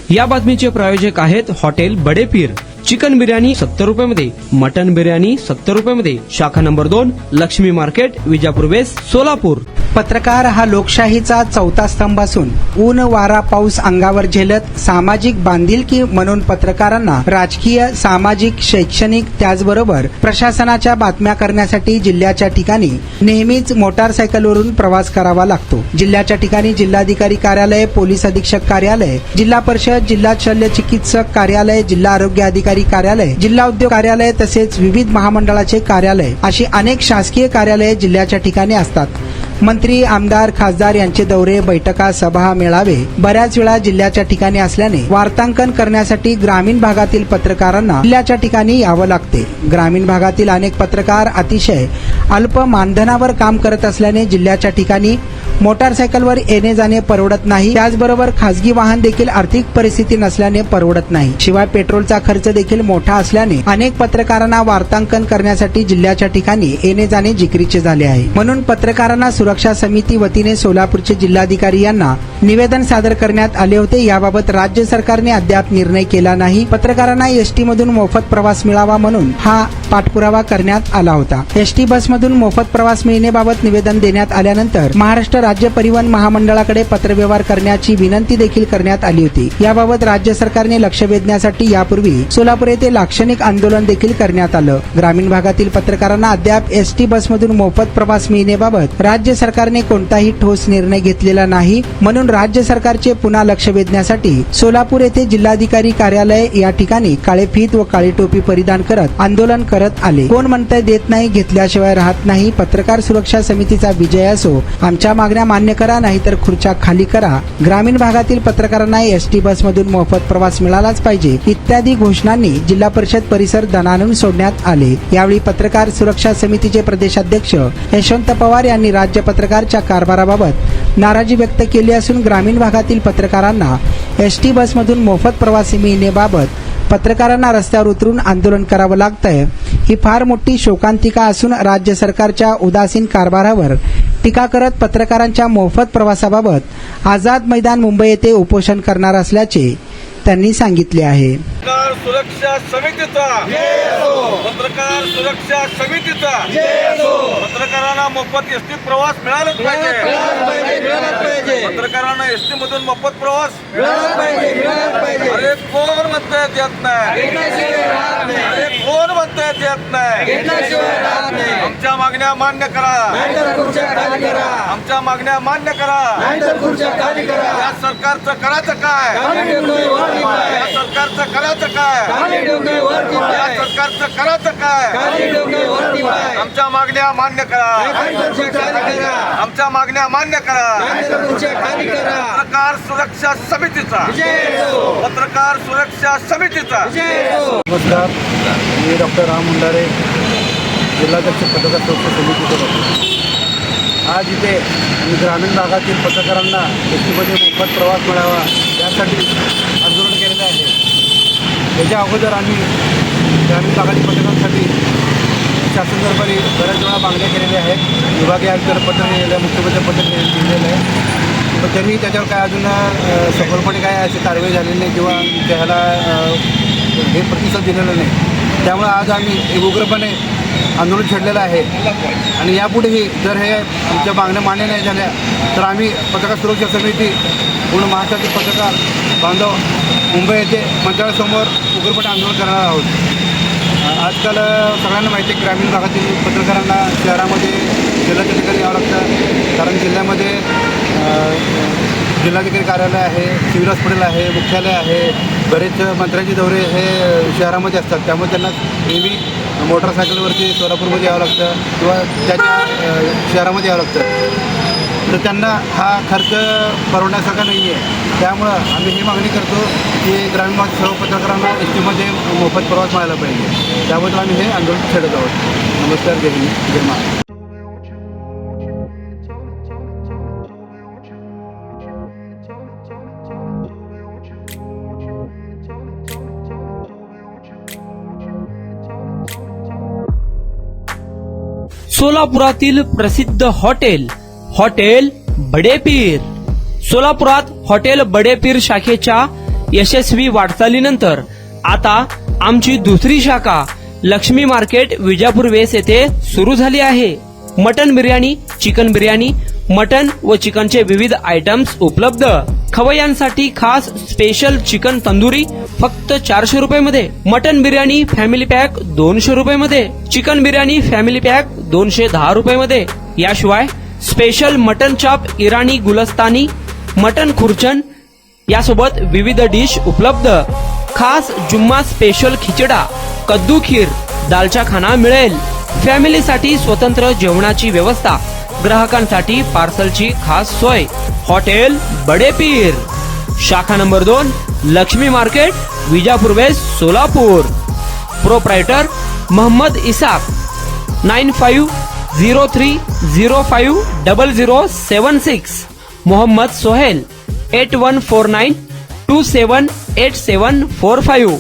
या बातमीचे प्रायोजक आहेत हॉटेल बडेपीर। चिकन बिर्याणी 70 रुपयामध्ये, मटन बिर्याणी 70 रुपयामध्ये, शाखा number 2, Lakshmi market, Vijapur west, Solapur. पत्रकार हा लोकशाहीचा चौथा स्तंभ असून ऊन वारा पाऊस अंगावर झेलत सामाजिक बांधिलकी म्हणून पत्रकारांना राजकीय, सामाजिक, शैक्षणिक त्याचबरोबर प्रशासनाच्या बातम्या करण्यासाठी जिल्ह्याच्या ठिकाणी नेहमीच मोटारसायकलवरून प्रवास करावा लागतो। जिल्ह्याच्या ठिकाणी जिल्हाधिकारी कार्यालय, पोलीस अधीक्षक कार्यालय, जिल्हा परिषद, जिल्हा शल्य चिकित्सक कार्यालय, जिल्हा आरोग्य अधिकारी कार्यालय, जिल्हा उद्योग कार्यालय तसेच विविध महामंडळाचे कार्यालय अशी अनेक शासकीय कार्यालये जिल्ह्याच्या ठिकाणी असतात। मंत्री, आमदार, खासदार यांचे दौरे, बैठका, सभा, मेळावे बऱ्याच वेळा जिल्ह्याच्या ठिकाणी असल्याने वार्तांकन करण्यासाठी ग्रामीण भागातील पत्रकारांना जिल्ह्याच्या ठिकाणी यावं लागते। ग्रामीण भागातील अनेक पत्रकार अतिशय अल्प मानधनावर काम करत असल्याने जिल्ह्याच्या ठिकाणी मोटारसायकलवर येणे जाणे परवडत नाही। त्याचबरोबर खासगी वाहन देखील आर्थिक परिस्थिती नसल्याने परवडत नाही। शिवाय पेट्रोलचा खर्च देखील मोठा असल्याने अनेक पत्रकारांना वार्तांकन करण्यासाठी जिल्ह्याच्या ठिकाणी येणे जाणे जिकरीचे झाले आहे। म्हणून पत्रकारांना सुरक्षा समिती वतीने सोलापूरचे जिल्हाधिकारी यांना निवेदन सादर करण्यात आले होते। याबाबत राज्य सरकारने अद्याप निर्णय केला नाही। पत्रकारांना एसटी मधून मोफत प्रवास मिळावा म्हणून हा पाठपुरावा करण्यात आला होता। एसटी बसमधून मोफत प्रवास मिळण्याबाबत निवेदन देण्यात आल्यानंतर महाराष्ट्र राज्य परिवहन महामंडळाकडे पत्रव्यवहार करण्याची विनंती देखील करण्यात आली होती। याबाबत राज्य सरकारने लक्ष वेधण्यासाठी यापूर्वी सोलापूर येथे लाक्षणिक आंदोलन देखील करण्यात आलं। ग्रामीण भागातील पत्रकारांना अद्याप एसटी बसमधून मोफत प्रवास मिळण्याबाबत राज्य सरकारने कोणताही ठोस निर्णय घेतलेला नाही। म्हणून राज्य सरकारचे पुन्हा लक्ष वेधण्यासाठी सोलापूर येथे जिल्हाधिकारी कार्यालय या ठिकाणी काळे फीत व काळी टोपी परिधान करत आंदोलन करत आले। कोण म्हणतंय देत नाही, घेतल्याशिवाय राहत नाही। पत्रकार सुरक्षा समितीचा विजय असो। आमच्या मागण्या मान्य करा, नाहीतर खुर्च्या खाली करा। ग्रामीण भागातील पत्रकारांना एसटी बसमधून मोफत प्रवास मिळालाच पाहिजे इत्यादी घोषणांनी जिल्हा परिषद परिसर दणाणून सोडण्यात आले। यावेळी पत्रकार सुरक्षा समितीचे प्रदेशाध्यक्ष यशवंत पवार यांनी राज्य पत्रकारच्या कारभाराबाबत नाराजी व्यक्त केली असून ग्रामीण भागातील पत्रकारांना एसटी बसमधून मोफत प्रवास मिळण्याबाबत पत्रकारांना रस्त्यावर उतरून आंदोलन करावं लागतंय ही फार मोठी शोकांतिका असून राज्य सरकारच्या उदासीन कारभारावर टीका करत पत्रकारांच्या मोफत प्रवासाबाबत आझाद मैदान मुंबई येथे उपोषण करणार असल्याचे त्यांनी सांगितले आहे। पत्रकार सुरक्षा समितीचा पत्रकार सुरक्षा समितीचा पत्रकारांना मोफत एसटी प्रवास मिळालाच पाहिजे। पत्रकारांना एसटी मधून मोफत प्रवास अरे कोण म्हणताय देत नाही, अरे कोण म्हणताय देत नाही। आमच्या मागण्या मान्य करा, आमच्या मागण्या मान्य करा। या सरकारचं करायचं काय, या सरकारचं करायचं काय, या सरकारचं करायचं काय। आमच्या मागण्या मान्य करा, आमच्या मागण्या मान्य करा। पत्रकार सुरक्षा समितीचा, पत्रकार सुरक्षा समितीचा। नमस्कार, मी डॉक्टर राम मुंडारे, जिल्हाध्यक्ष पत्रकार सुरक्षा समितीचा डॉक्टर। आज इथे ग्रामीण भागातील पत्रकारांना एसटीमध्ये मोफत प्रवास मिळावा यासाठी आंदोलन केलेलं आहे। याच्या अगोदर आम्ही ग्रामीण भागातील पत्रकारांसाठी शासन दरबारी बऱ्याच वेळा मागण्या केलेल्या आहेत। विभागीय आयुक्तांना पत्र लिहिलेलं आहे, मुख्यमंत्री पत्र लिहिलेलं आहे, पण त्यांनी त्याच्यावर काय अजून सफलपणे काय अशी कारवाई झालेली नाही किंवा त्याला हे प्रतिसाद दिलेला नाही। त्यामुळे आज आम्ही एक उग्रपणे आंदोलन छेडलेलं आहे आणि यापुढेही जर हे आमच्या मागण्या मान्य नाही झाल्या तर आम्ही पत्रकार सुरक्षा समिती पूर्ण महाराष्ट्रातील पत्रकार बांधव मुंबई येथे मंत्रालयासमोर उग्रपणे आंदोलन करणार आहोत। आजकाल सगळ्यांना माहिती आहे ग्रामीण भागातील पत्रकारांना शहरामध्ये जिल्ह्याच्या ठिकाणी यावं लागतं, कारण जिल्ह्यामध्ये जिल्हाधिकारी कार्यालय आहे, सिव्हिल हॉस्पिटल आहे, मुख्यालय आहे, बरेच मंत्र्यांचे दौरे हे शहरामध्ये असतात। त्यामुळे त्यांना नेहमी मोटरसायकलवरती सोलापूरमध्ये यावं लागतं किंवा त्याच्या शहरामध्ये यावं लागतं, तर त्यांना हा खर्च परवडण्यासारखा नाही आहे। त्यामुळं आम्ही ही मागणी करतो की ग्रामीण भागातील सर्व पत्रकारांना एस टीमध्ये मोफत प्रवास मिळाला पाहिजे। त्याबद्दल आम्ही हे आंदोलन छेडत आहोत। नमस्कार, जय हिंद, जय महाराष्ट्र। सोलापुरातील प्रसिद्ध हॉटेल बडेपीर। सोलापुरात हॉटेल बडेपीर शाखेच्या यशस्वी वाटचालीनंतर आता आमची दुसरी शाखा लक्ष्मी मार्केट विजापूर वेस येथे सुरू झाली आहे. Mutton biryani, chicken biryani, mutton व चिकनचे विविध आयटम्स उपलब्ध. खवय्यांसाठी खास स्पेशल चिकन तंदुरी फक्त 400 रुपये. मटन बिर्याणी फॅमिली पॅक 200 रुपये. चिकन बिर्याणी फॅमिली पॅक 210 रुपये. याशिवाय स्पेशल मटन चाप, इराणी गुलस्तानी, मटन खुर्चन यासोबत विविध डिश उपलब्ध. खास जुम्मा स्पेशल खिचडा, कद्दू खीर, दालचा खाना मिळेल. फॅमिलीसाठी स्वतंत्र जेवणाची व्यवस्था, ग्राहकांसाठी पार्सलची खास सोय. हॉटेल बडे पीर, शाखा number 2, Lakshmi market, Vijapur west, Solapur. Proprietor Mohammad Ishaq. 9503050076. Mohammad Sohail. 8149278745.